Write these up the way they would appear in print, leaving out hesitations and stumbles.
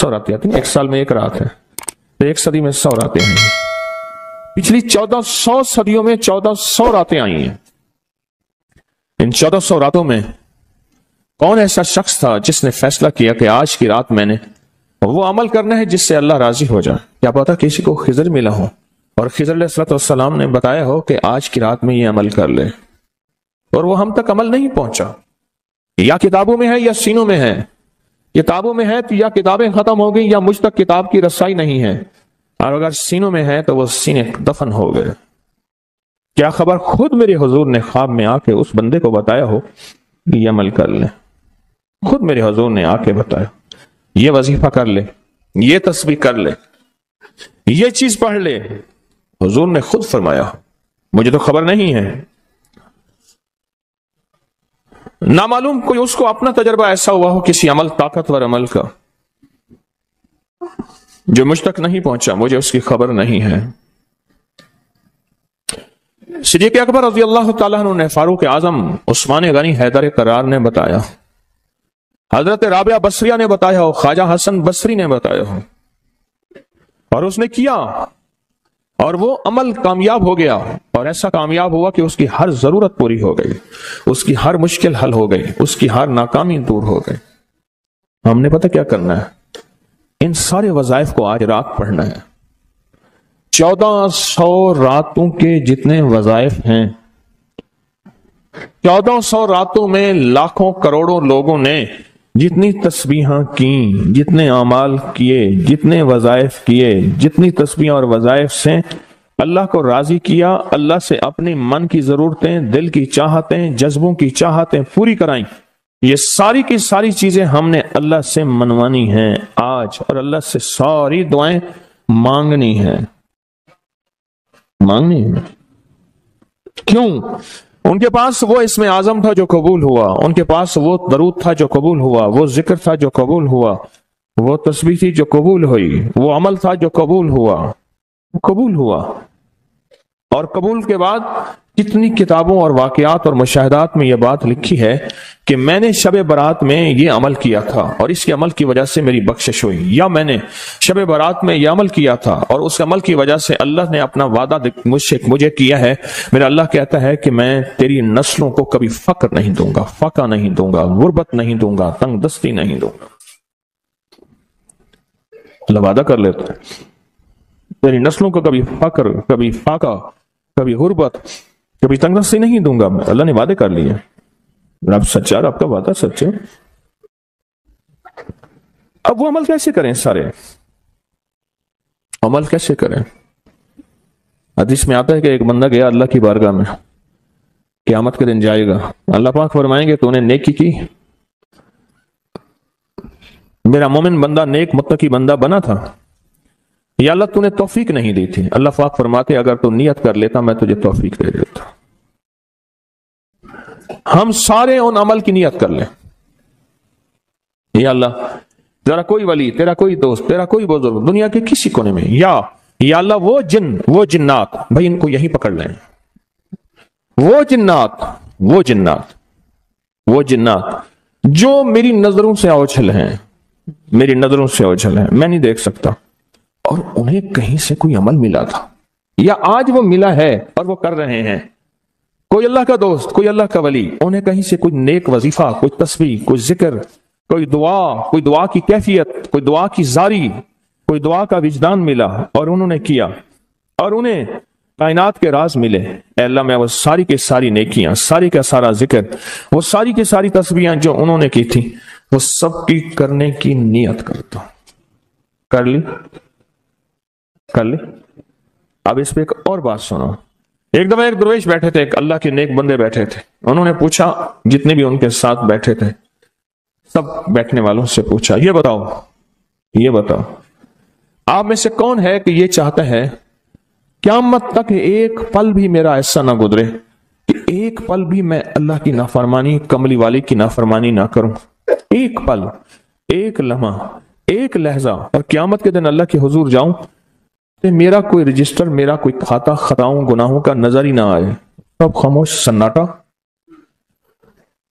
100 راتیں آتی ہیں، ایک سال میں ایک رات ہے تو ایک صدی میں 100 راتیں آئی ہیں۔ پچھلی 1400 صدیوں میں 1400 راتیں آئی ہیں۔ ان 1400 راتوں میں کون ایسا شخص تھا جس نے فیصلہ کیا کہ آج کی رات میں نے وہ عمل کرنا ہے جس سے اللہ راضی ہو جائے؟ کیا پتا کسی کو خضر ملا ہو اور خضر علیہ السلام نے بتایا ہو کہ آج کی رات میں یہ عمل کر لے، اور وہ ہم تک عمل نہیں پہنچا۔ یا کتابوں میں ہے یا سینوں میں ہے۔ کتابوں میں ہے تو یا کتابیں ختم ہو گئی یا مجھ تک کتاب کی رسائی نہیں ہے، اور اگر سینوں میں ہے تو وہ سینے دفن ہو گئے۔ کیا خبر خود میرے حضور نے خواب میں آ کے اس بندے کو بتایا ہو کہ یہ عمل کر لے، خود میرے حضور نے آ کے بتایا یہ وظیفہ کر لے، یہ تسبیح کر لے، یہ چیز پڑھ لے، حضور نے خود فرمایا مجھے تو خبر نہیں ہے۔ نامعلوم کوئی اس کو اپنا تجربہ ایسا ہوا ہو کسی عمل، طاقتور عمل کا، جو مجھ تک نہیں پہنچا، مجھے اس کی خبر نہیں ہے۔ صدیق اکبر رضی اللہ تعالیٰ عنہ نے فاروق اعظم عثمان غنی حیدر کرار نے بتایا، حضرت رابعہ بصریہ نے بتایا ہو، خواجہ حسن بصری نے بتایا ہو، اور اس نے کیا اور وہ عمل کامیاب ہو گیا، اور ایسا کامیاب ہوا کہ اس کی ہر ضرورت پوری ہو گئی، اس کی ہر مشکل حل ہو گئی، اس کی ہر ناکامی دور ہو گئی۔ ہم نے پتہ کیا کرنا ہے؟ ان سارے وظائف کو آج رات پڑھنا ہے۔ 1400 راتوں کے جتنے وظائف ہیں، 1400 راتوں میں لاکھوں کروڑوں لوگوں نے جتنی تسبیحاں کیں، جتنے اعمال کیے، جتنے وظائف کیے، جتنی تسبیحاں اور وظائف سے اللہ کو راضی کیا، اللہ سے اپنی من کی ضرورتیں، دل کی چاہتیں، جذبوں کی چاہتیں پوری کرائیں، یہ ساری کی ساری چیزیں ہم نے اللہ سے منوانی ہیں آج، اور اللہ سے ساری دعائیں مانگنی ہیں۔ مانگنی ہے کیوں؟ ان کے پاس وہ اسم اعظم تھا جو قبول ہوا، ان کے پاس وہ درود تھا جو قبول ہوا، وہ ذکر تھا جو قبول ہوا، وہ تسبیح تھی جو قبول ہوئی، وہ عمل تھا جو قبول ہوا۔ اور قبول کے بعد کتنی کتابوں اور واقعات اور مشاہدات میں یہ بات لکھی ہے کہ میں نے شب برات میں یہ عمل کیا تھا اور اس کے عمل کی وجہ سے میری بخشش ہوئی، یا میں نے شب برات میں یہ عمل کیا تھا اور اس عمل کی وجہ سے اللہ نے اپنا وعدہ مجھے کیا ہے، میرا اللہ کہتا ہے کہ میں تیری نسلوں کو کبھی فقر نہیں دوں گا، فقہ نہیں دوں گا، غربت نہیں دوں گا، تنگ دستی نہیں دوں گا۔ اللہ وعدہ کر لیتا ہے تیری نسلوں کو کبھی فقر، کبھی فاقہ، کبھی غربت، کبھی تنگ دستی نہیں دوں گا۔ اللہ نے وعدے کر لیے، رب سچا، رب کا وعدہ سچا۔ اب وہ عمل کیسے کریں؟ سارے عمل کیسے کریں؟ حدیث میں آتا ہے کہ ایک بندہ گیا اللہ کی بارگاہ میں، قیامت کے دن جائے گا، اللہ پاک فرمائیں گے تو نے نیکی کی، میرا مومن بندہ نیک متقی بندہ بنا تھا، یا اللہ تو نے توفیق نہیں دی تھی؟ اللہ پاک فرماتے اگر تو نیت کر لیتا میں تجھے توفیق دے دیتا۔ ہم سارے ان عمل کی نیت کر لیں، یا اللہ ذرا کوئی ولی، تیرا کوئی دوست، تیرا کوئی بزرگ دنیا کے کسی کونے میں، یا اللہ وہ جن، وہ جنات، بھائی ان کو یہی پکڑ لیں، وہ جنات جو میری نظروں سے اوجھل ہیں، میری نظروں سے اوجھل ہیں، میں نہیں دیکھ سکتا، اور انہیں کہیں سے کوئی عمل ملا تھا یا آج وہ ملا ہے اور وہ کر رہے ہیں، کوئی اللہ کا دوست، کوئی اللہ کا ولی، انہیں کہیں سے کوئی نیک وظیفہ، کوئی تسبیح، کوئی ذکر، کوئی دعا کی کیفیت، کوئی دعا کی زاری، کوئی دعا کا وجدان ملا اور انہوں نے کیا، اور انہیں کائنات کے راز ملے۔ اے اللہ میں وہ ساری کے ساری نیکیاں، ساری کا سارا ذکر، وہ ساری کی ساری تسبیحاں جو انہوں نے کی تھی، وہ سب کی کرنے کی نیت کرتا ہوں۔ کر لی؟ اب اس پہ ایک اور بات سنو۔ ایک دفعہ ایک درویش بیٹھے تھے، ایک اللہ کے نیک بندے بیٹھے تھے، انہوں نے پوچھا، جتنے بھی ان کے ساتھ بیٹھے تھے سب بیٹھنے والوں سے پوچھا، یہ بتاؤ آپ میں سے کون ہے کہ یہ چاہتا ہے قیامت تک ایک پل بھی میرا ایسا نہ گزرے کہ ایک پل بھی میں اللہ کی نافرمانی، کملی والی کی نافرمانی نہ کروں، ایک پل، ایک لمحہ، ایک لہجہ، اور قیامت کے دن اللہ کے حضور جاؤں کہ میرا کوئی رجسٹر، میرا کوئی کھاتا خطاؤں گناہوں کا نظر ہی نہ آئے، سب خاموش، سناٹا۔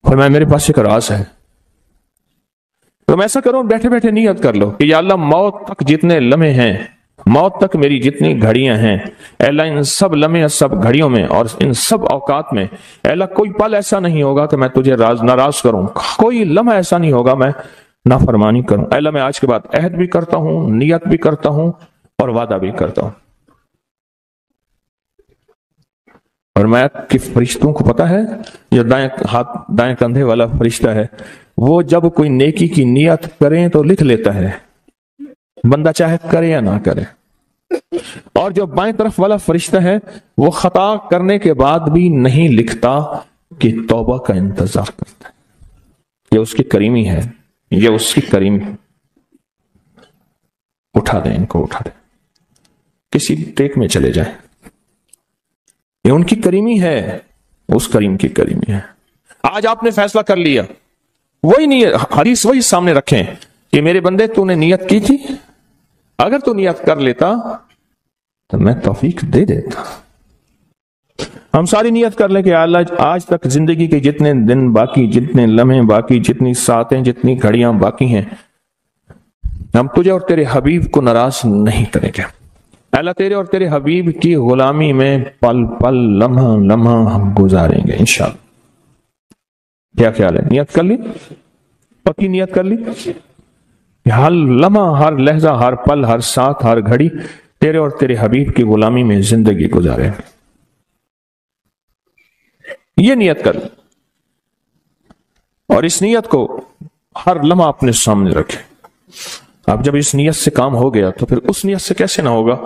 فرمایا میرے پاس ایک راز ہے، تم ایسا کرو، بیٹھے بیٹھے نیت کر لو کہ یا اللہ موت تک جتنے لمحے ہیں، موت تک میری جتنی گھڑیاں ہیں، اے اللہ ان سب لمحے، سب گھڑیوں میں اور ان سب اوقات میں اے اللہ کوئی پل ایسا نہیں ہوگا کہ میں تجھے ناراض کروں، کوئی لمحہ ایسا نہیں ہوگا میں نافرمانی کروں۔ اے اللہ میں آج کے بعد عہد بھی کرتا ہوں، نیت بھی کرتا ہوں اور وعدہ بھی کرتا ہوں۔ اور میں کہ فرشتوں کو پتا ہے، جو دائیں کندھے والا فرشتہ ہے وہ جب کوئی نیکی کی نیت کریں تو لکھ لیتا ہے، بندہ چاہے کرے یا نہ کرے۔ اور جو بائیں طرف والا فرشتہ ہے وہ خطا کرنے کے بعد بھی نہیں لکھتا کہ توبہ کا انتظار کرتا ہے۔ یہ اس کی کریمی ہے، یہ اس کی کریمی۔ اٹھا دیں ان کو، اٹھا دیں، کسی ٹیک میں چلے جائیں، یہ ان کی کریمی ہے، اس کریم کی کریمی ہے۔ آج آپ نے فیصلہ کر لیا، وہی نیت، حدیث وہی سامنے رکھیں کہ میرے بندے تو نے نیت کی تھی، اگر تو نیت کر لیتا تو میں توفیق دے دیتا۔ ہم ساری نیت کر لیں کہ اللہ آج تک زندگی کے جتنے دن باقی، جتنے لمحے باقی، جتنی ساعتیں، جتنی گھڑیاں باقی ہیں، ہم تجھے اور تیرے حبیب کو ناراض نہیں کریں گے۔ اللہ تیرے اور تیرے حبیب کی غلامی میں پل پل، لمحہ لمحہ ہم گزاریں گے انشاءاللہ۔ کیا خیال ہے؟ نیت کر لی؟ پکی نیت کر لی؟ ہر لمحہ، ہر لہجہ، ہر پل، ہر ساتھ، ہر گھڑی تیرے اور تیرے حبیب کی غلامی میں زندگی گزارے۔ یہ نیت کر، اور اس نیت کو ہر لمحہ اپنے سامنے رکھے۔ اب جب اس نیت سے کام ہو گیا تو پھر اس نیت سے کیسے نہ ہوگا؟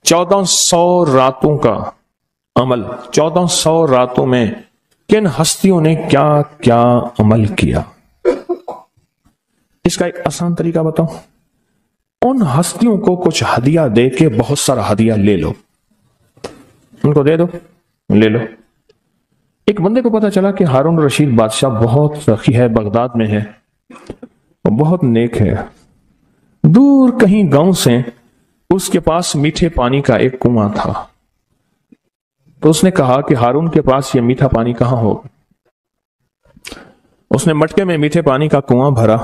1400 راتوں کا عمل، 1400 راتوں میں کن ہستیوں نے کیا کیا عمل کیا، اس کا ایک آسان طریقہ بتاؤں۔ ان ہستیوں کو کچھ ہدیہ دے کے بہت سارا ہدیہ لے لو، ان کو دے دو، لے لو۔ ایک بندے کو پتا چلا کہ ہارون رشید بادشاہ بہت سخی ہے، بغداد میں ہے، وہ بہت نیک ہے۔ دور کہیں گاؤں سے اس کے پاس میٹھے پانی کا ایک کنواں تھا، تو اس نے کہا کہ ہارون کے پاس یہ میٹھا پانی کہاں ہوگا؟ اس نے مٹکے میں میٹھے پانی کا کنواں بھرا،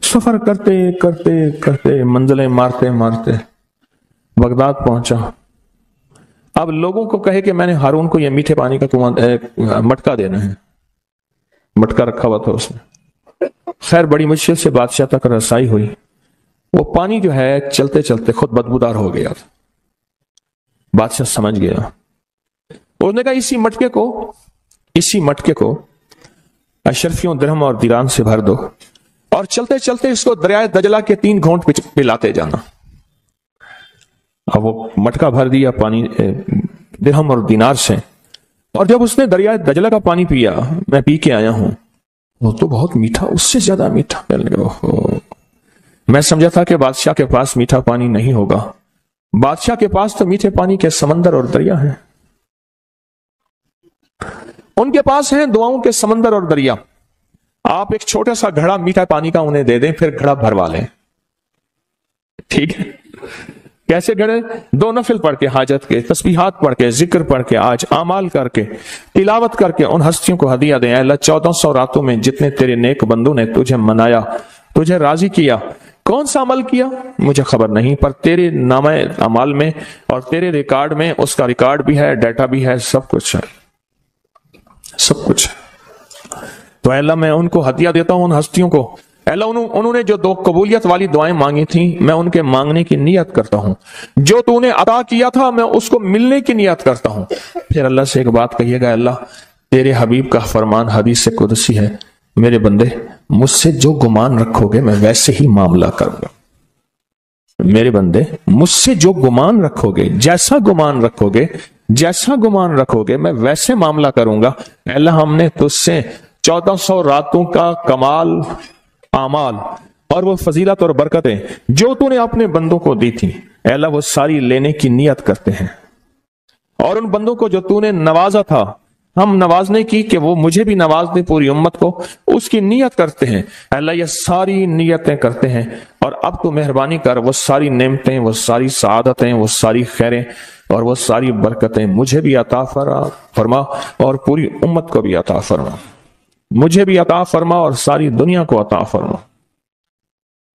سفر کرتے کرتے کرتے، منزلیں مارتے مارتے بغداد پہنچا۔ اب لوگوں کو کہے کہ میں نے ہارون کو یہ میٹھے پانی کا کنواں مٹکا دینا ہے، مٹکا رکھا ہوا تھا اس نے۔ خیر بڑی مشکل سے بادشاہ تک رسائی ہوئی، وہ پانی جو ہے چلتے چلتے خود بدبودار ہو گیا تھا۔ بادشاہ سمجھ گیا، انہوں نے کہا اسی مٹکے کو اشرفیوں، درہم اور دیران سے بھر دو، اور چلتے چلتے اس کو دریائے دجلہ کے 3 گھونٹ پلاتے جانا۔ اب وہ مٹکا بھر دیا پانی درہم اور دینار سے، اور جب اس نے دریائے دجلہ کا پانی پیا، میں پی کے آیا ہوں، وہ تو بہت میٹھا، اس سے زیادہ میٹھا۔ میں سمجھا تھا کہ بادشاہ کے پاس میٹھا پانی نہیں ہوگا، بادشاہ کے پاس تو میٹھے پانی کے سمندر اور دریا ہیں، ان کے پاس ہیں دعاؤں کے سمندر اور دریا۔ آپ ایک چھوٹا سا گھڑا میٹھا پانی کا انہیں دے دیں، پھر گھڑا بھروا لیں، ٹھیک ہے؟ کیسے گھڑے؟ 2 نفل پڑھ کے، حاجت کے، تسبیحات پڑھ کے، ذکر پڑھ کے، آج اعمال کر کے، تلاوت کر کے ان ہستیوں کو ہدیہ دیں۔ اے اللہ 1400 راتوں میں جتنے تیرے نیک بندوں نے تجھے منایا، تجھے راضی کیا، کون سا عمل کیا مجھے خبر نہیں، پر تیرے نامہ اعمال میں اور تیرے ریکارڈ میں اس کا ریکارڈ بھی ہے، ڈیٹا بھی ہے، سب کچھ ہے، سب کچھ ہے۔ تو اے اللہ میں ان کو ہدیہ دیتا ہوں، ان ہستیوں کو۔ اے اللہ انہوں نے جو 2 قبولیت والی دعائیں مانگی تھیں، میں ان کے مانگنے کی نیت کرتا ہوں، جو تو نے عطا کیا تھا میں اس کو ملنے کی نیت کرتا ہوں۔ پھر اللہ سے ایک بات کہیے گا، اللہ تیرے حبیب کا فرمان حدیث قدسی ہے، میرے بندے مجھ سے جو گمان رکھو گے میں ویسے ہی معاملہ کروں گا۔ میرے بندے مجھ سے جو گمان رکھو گے، جیسا گمان رکھو گے، جیسا گمان رکھو گے میں ویسے معاملہ کروں گا۔ اے اللہ ہم نے تجھ سے 1400 راتوں کا کمال اعمال اور وہ فضیلت اور برکتیں جو تو نے اپنے بندوں کو دی تھی، اے اللہ وہ ساری لینے کی نیت کرتے ہیں، اور ان بندوں کو جو تو نے نوازا تھا ہم نوازنے کی کہ وہ مجھے بھی نواز دے، پوری امت کو، اس کی نیت کرتے ہیں۔ اے اللہ یہ ساری نیتیں کرتے ہیں، اور اب تو مہربانی کر وہ ساری نعمتیں، وہ ساری سعادتیں، وہ ساری خیریں اور وہ ساری برکتیں مجھے بھی عطا فرما اور پوری امت کو بھی عطا فرما، مجھے بھی عطا فرما اور ساری دنیا کو عطا فرما۔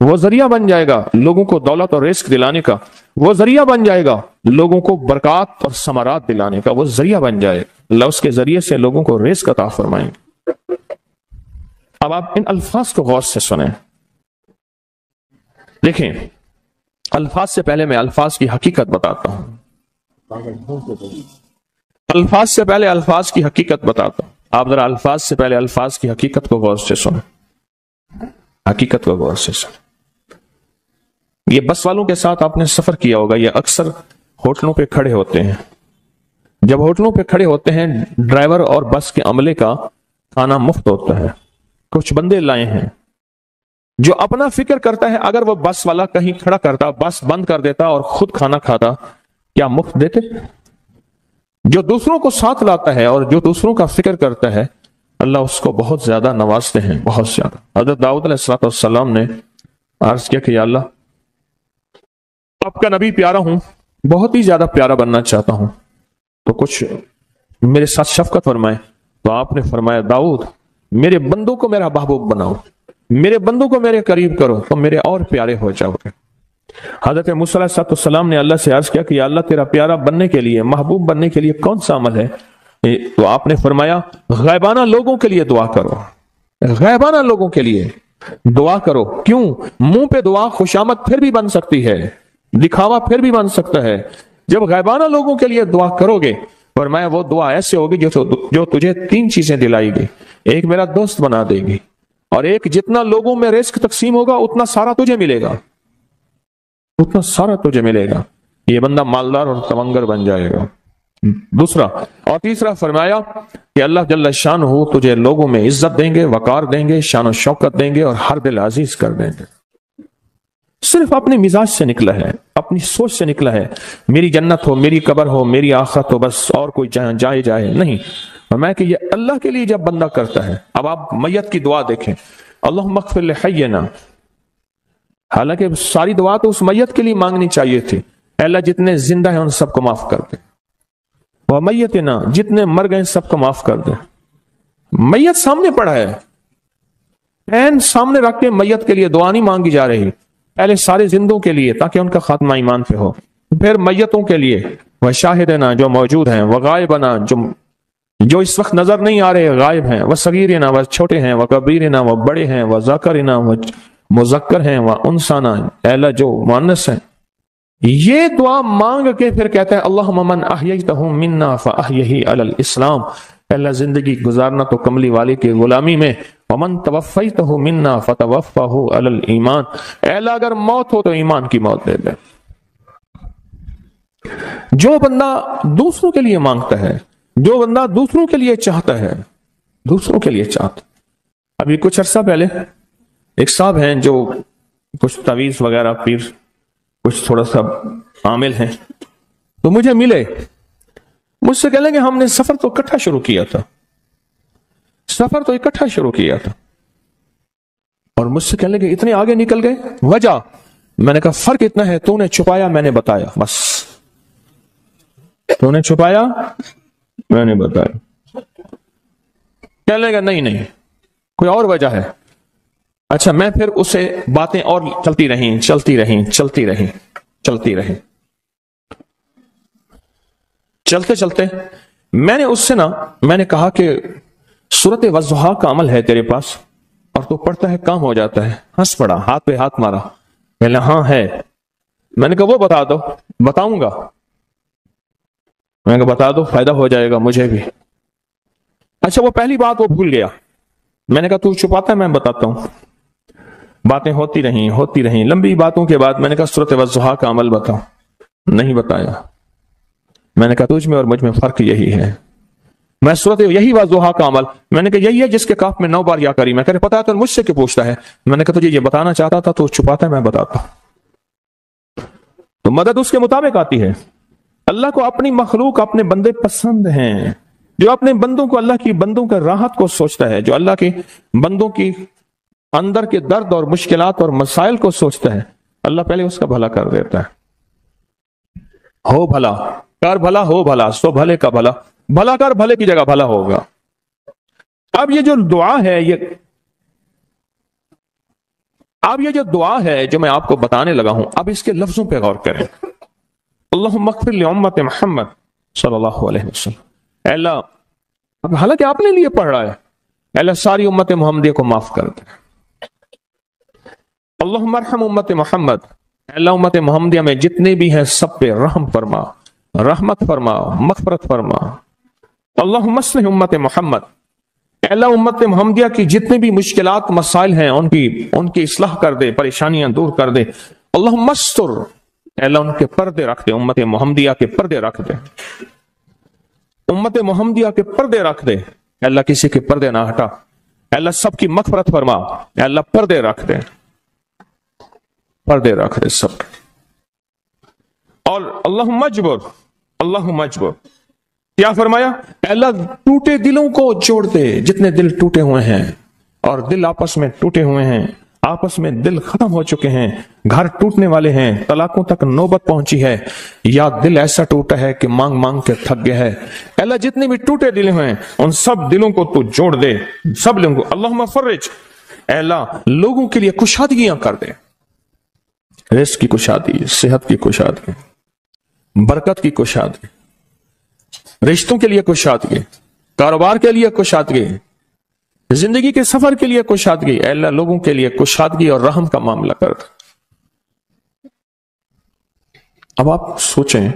وہ ذریعہ بن جائے گا لوگوں کو دولت اور رزق دلانے کا، وہ ذریعہ بن جائے گا لوگوں کو برکات اور ثمرات دلانے کا، وہ ذریعہ بن جائے گا، اللہ اس کے ذریعے سے لوگوں کو رزق عطا فرمائیں گے۔ اب آپ ان الفاظ کو غور سے سنیں، دیکھیں الفاظ سے پہلے میں الفاظ کی حقیقت بتاتا ہوں، الفاظ سے پہلے الفاظ کی حقیقت بتاتا ہوں، آپ ذرا الفاظ سے پہلے الفاظ کی حقیقت کو غور سے سنیں، حقیقت کو غور سے سنیں۔ یہ بس والوں کے ساتھ آپ نے سفر کیا ہوگا، یہ اکثر ہوٹلوں پہ کھڑے ہوتے ہیں، جب ہوٹلوں پہ کھڑے ہوتے ہیں ڈرائیور اور بس کے عملے کا کھانا مفت ہوتا ہے، کچھ بندے لائے ہیں جو اپنا فکر کرتا ہے اگر وہ بس والا کہیں کھڑا کرتا، بس بند کر دیتا اور خود کھانا کھاتا، کیا مفت دیتے؟ جو دوسروں کو ساتھ لاتا ہے اور جو دوسروں کا فکر کرتا ہے اللہ اس کو بہت زیادہ نوازتے ہیں، بہت زیادہ۔ حضرت داؤد علیہ السلام نے عرض کیا کہ یا اللہ آپ کا نبی پیارا ہوں، بہت ہی زیادہ پیارا بننا چاہتا ہوں، تو کچھ میرے ساتھ شفقت فرمائے۔ تو آپ نے فرمایا داؤد میرے بندوں کو میرا محبوب بناؤ، میرے بندوں کو میرے قریب کرو تو میرے اور پیارے ہو جاؤ گے۔ حضرت موسیٰ علیہ السلام نے اللہ سے عرض کیا کہ یا اللہ تیرا پیارا بننے کے لیے، محبوب بننے کے لیے کون سا عمل ہے؟ تو آپ نے فرمایا غیبانہ لوگوں کے لیے دعا کرو، غیبانہ لوگوں کے لیے دعا کرو۔ کیوں؟ منہ پہ دعا خوشامد پھر بھی بن سکتی ہے، دکھاوا پھر بھی بن سکتا ہے، جب غیبانہ لوگوں کے لیے دعا کرو گے فرمایا وہ دعا ایسے ہوگی جو تجھے 3 چیزیں دلائے گی، ایک میرا دوست بنا دے گی، اور ایک جتنا لوگوں میں رزق تقسیم ہوگا اتنا سارا تجھے ملے گا، اتنا سارا تجھے ملے گا، یہ بندہ مالدار اور تمنگر بن جائے گا۔ دوسرا اور تیسرا فرمایا کہ اللہ جل شانہ تجھے لوگوں میں عزت دیں گے، وقار دیں گے، شان و شوکت دیں گے اور ہر دل عزیز کر دیں گے۔ صرف اپنے مزاج سے نکلا ہے، اپنی سوچ سے نکلا ہے میری جنت ہو، میری قبر ہو، میری آخرت ہو، بس اور کوئی جائے نہیں۔ فرمایا کہ یہ اللہ کے لیے جب بندہ کرتا ہے۔ اب آپ میت کی دعا دیکھیں، اللہم اغفر لحینا، حالانکہ ساری دعا تو اس میت کے لیے مانگنی چاہیے تھی، اے اللہ جتنے زندہ ہیں ان سب کو معاف کر دے، ومیتنا جتنے مر گئے سب کو معاف کر دے۔ میت سامنے پڑا ہے، عین سامنے رکھ کے میت کے لیے دعا نہیں مانگی جا رہی، پہلے سارے زندوں کے لیے تاکہ ان کا خاتمہ ایمان پہ ہو، پھر میتوں کے لیے، وہ شاہدنا جو موجود ہیں، وہ غائبنا جو اس وقت نظر نہیں آ رہے غائب ہیں، وہ صغیرنا وہ چھوٹے ہیں، وہ کبیرنا وہ بڑے ہیں، وہ ذکرنا وہ مذکر ہیں، وہ انسانا اے اللہ جو مؤنث ہیں۔ یہ دعا مانگ کے پھر کہتا ہے اللہم من احییتہ منا فاحیہ علی الاسلام، اے اللہ زندگی گزارنا تو کملی والے کی غلامی میں، ومن توفیتہ منا فتوفہ علی الایمان، اے اللہ اگر موت ہو تو ایمان کی موت دے دے۔ جو بندہ دوسروں کے لیے مانگتا ہے، جو بندہ دوسروں کے لیے چاہتا ہے، دوسروں کے لیے چاہتا۔ ابھی کچھ عرصہ پہلے ایک صاحب ہیں جو کچھ تعویذ وغیرہ پیر کچھ تھوڑا سا عامل ہیں، تو مجھے ملے، مجھ سے کہنے کہ ہم نے سفر تو اکٹھا شروع کیا تھا، سفر تو اکٹھا شروع کیا تھا، اور مجھ سے کہنے کہ اتنے آگے نکل گئے، وجہ؟ میں نے کہا فرق اتنا ہے تو نے چھپایا میں نے بتایا، بس تو نے چھپایا میں نے بتایا۔ کہنے لگا نہیں کوئی اور وجہ ہے۔ اچھا میں پھر اسے باتیں اور چلتی رہیں چلتے چلتے میں نے اس سے میں نے کہا کہ سورت والضحیٰ کا عمل ہے تیرے پاس اور تو پڑھتا ہے کام ہو جاتا ہے؟ ہنس پڑا، ہاتھ پہ ہاتھ مارا، کہنے ہاں ہے۔ میں نے کہا وہ بتا دو۔ بتاؤں گا، میں نے کہا بتا دو فائدہ ہو جائے گا مجھے بھی۔ اچھا وہ پہلی بات وہ بھول گیا، میں نے کہا تو چھپاتا ہے میں بتاتا ہوں۔ باتیں ہوتی رہیں لمبی باتوں کے بعد میں نے کہا سورۃ والضحیٰ کا عمل بتاؤ، نہیں بتایا۔ میں نے کہا تجھ میں اور مجھ میں فرق یہی ہے، میں سورۃ یہی والضحیٰ کا عمل، میں نے کہا یہی ہے جس کے کاف میں 9 بار یا کری، میں کہہ رہے پتا ہے تو مجھ سے کیوں پوچھتا ہے؟ میں نے کہا تجھے یہ بتانا چاہتا تھا تو چھپاتا ہے میں بتاتا ہوں۔ تو مدد اس کے مطابق آتی ہے۔ اللہ کو اپنی مخلوق اپنے بندے پسند ہیں، جو اپنے بندوں کو اللہ کی بندوں کا راحت کو سوچتا ہے، جو اللہ کے بندوں کی اندر کے درد اور مشکلات اور مسائل کو سوچتا ہے، اللہ پہلے اس کا بھلا کر دیتا ہے۔ ہو بھلا کر بھلا، ہو بھلا سو بھلے کا بھلا، بھلا کر بھلے کی جگہ بھلا ہوگا۔ اب یہ جو دعا ہے یہ اب یہ جو دعا ہے جو میں آپ کو بتانے لگا ہوں، اب اس کے لفظوں پہ غور کریں. اللہم اغفر لامت محمد صلی اللہ علیہ وسلم. اے اللہ، اب حالانکہ آپ نے لیے پڑھ رہا ہے، اے اللہ ساری امت محمدیہ کو معاف کر دے. اللہم ارحم امت محمد، اے اللہ امت محمدیہ میں جتنے بھی ہیں سب پہ رحم فرما، رحمت فرما، مغفرت فرما. اللہم اصلح امت محمد، اے اللہ امت محمدیہ کی جتنے بھی مشکلات مسائل ہیں ان کی اصلاح کر دے، پریشانیاں دور کر دے. اللہم استر، اے اللہ ان کے پردے رکھ دے، امت محمدیہ کے پردے رکھ دے، امت محمدیہ کے پردے رکھ دے. اے اللہ کسی کے پردے نہ ہٹا، اے اللہ سب کی مغفرت فرما، اے اللہ پردے رکھ دے، پردے رکھ دے سب. اور اللہم اجبر، کیا فرمایا؟ اے اللہ ٹوٹے دلوں کو جوڑ دے، جتنے دل ٹوٹے ہوئے ہیں اور دل آپس میں ٹوٹے ہوئے ہیں، آپس میں دل ختم ہو چکے ہیں، گھر ٹوٹنے والے ہیں، طلاقوں تک نوبت پہنچی ہے، یا دل ایسا ٹوٹا ہے کہ مانگ مانگ کے تھک گیا ہے. اے اللہ جتنے بھی ٹوٹے دل ہیں ان سب دلوں کو تو جوڑ دے، سب لوگوں کو. اللہم فرج، اے اللہ لوگوں کے لیے کشادگیاں کر دے، رزق کی کشادگی، صحت کی کشادگی، برکت کی کشادگی، رشتوں کے لیے کشادگی، کاروبار کے لیے کشادگی، زندگی کے سفر کے لیے کشادگی. اے اللہ لوگوں کے لیے کشادگی اور رحم کا معاملہ کر دے. اب آپ سوچیں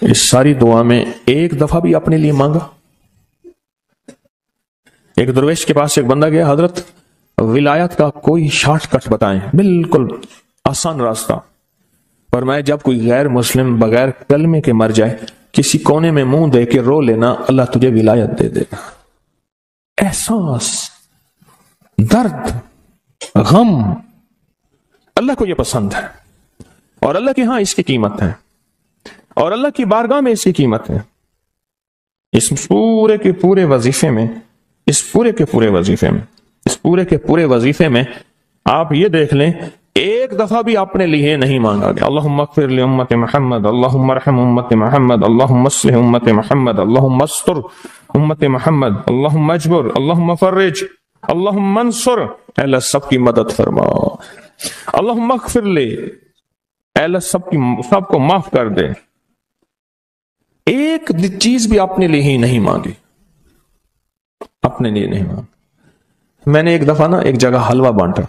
اس ساری دعا میں ایک دفعہ بھی اپنے لیے مانگا؟ ایک درویش کے پاس ایک بندہ گیا، حضرت ولایت کا کوئی شارٹ کٹ بتائیں، بالکل آسان راستہ. فرمایا جب کوئی غیر مسلم بغیر کلمے کے مر جائے، کسی کونے میں منہ دے کے رو لینا، اللہ تجھے ولایت دے دے گا. احساس، درد، غم، اللہ کو یہ پسند ہے، اور اللہ کے ہاں اس کی قیمت ہے، اور اللہ کی بارگاہ میں اس کی قیمت ہے. اس پورے کے پورے وظیفے میں آپ یہ دیکھ لیں ایک دفعہ بھی اپنے لیے نہیں مانگا گیا. اللہم اغفر لامت محمد، اللہم ارحم امت محمد، اللہم اصلح امت محمد، اللہم استر امت محمد، اللہم اجبر، اللہم فرج، اللہم انصر. اے اللہ سب کی مدد فرما. اللہم اغفر لے، اے اللہ سب کو معاف کر دے. ایک چیز بھی اپنے لیے ہی نہیں مانگی، اپنے لیے نہیں مانگی. میں نے ایک دفعہ ایک جگہ حلوہ بانٹا،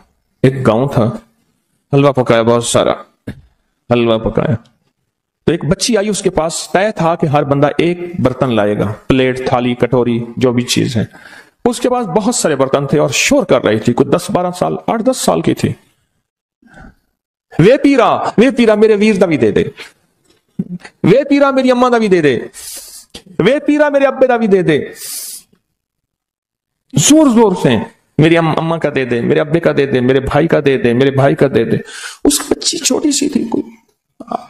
ایک گاؤں تھا، حلوہ پکایا، بہت سارا حلوہ پکایا. تو ایک بچی آئی، اس کے پاس طے تھا کہ ہر بندہ ایک برتن لائے گا، پلیٹ، تھالی، کٹوری، جو بھی چیز ہے. اس کے پاس بہت سارے برتن تھے اور شور کر رہی تھی، کچھ 10-12 سال، 8-10 سال کی تھی. وے پیرا میرے ویر دا بھی دے دے، وے پیرا میری اماں دا بھی دے دے، وے پیرا میرے ابے دا بھی دے دے. زور زور سے میری اماں کا دے دے، میرے ابے کا دے دے، میرے بھائی کا دے دے، میرے بھائی کا دے دے. اس کی بچی چھوٹی سی تھی، کوئی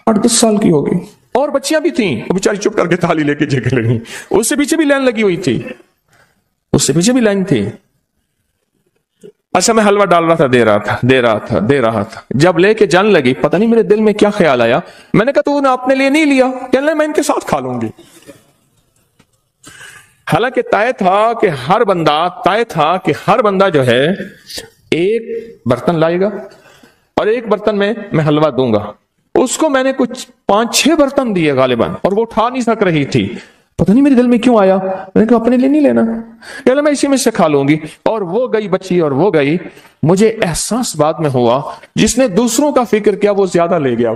8-10 سال کی ہوگی، اور بچیاں بھی تھیں. وہ بیچاری چپ کر کے تھالی لے کے جگہ لگی. اس سے پیچھے بھی لائن لگی ہوئی تھی، اس سے پیچھے بھی لائن تھی. اچھا میں حلوہ ڈال رہا تھا، دے رہا تھا. جب لے کے جان لگی، پتہ نہیں میرے دل میں کیا خیال آیا. میں نے کہا تو نے اپنے لیے نہیں لیا؟ کہنے لگا میں ان کے ساتھ کھا لوں گی. حالانکہ طے تھا کہ ہر بندہ جو ہے ایک برتن لائے گا اور ایک برتن میں حلوہ دوں گا. اس کو میں نے کچھ 5-6 برتن دیے غالباً، اور وہ اٹھا نہیں سک رہی تھی. پتہ نہیں میرے دل میں کیوں آیا، میں نے کہا اپنے لیے نہیں لینا، کہ میں اسی میں سے کھا لوں گی. اور وہ گئی بچی اور وہ گئی. مجھے احساس بعد میں ہوا جس نے دوسروں کا فکر کیا وہ زیادہ لے گیا.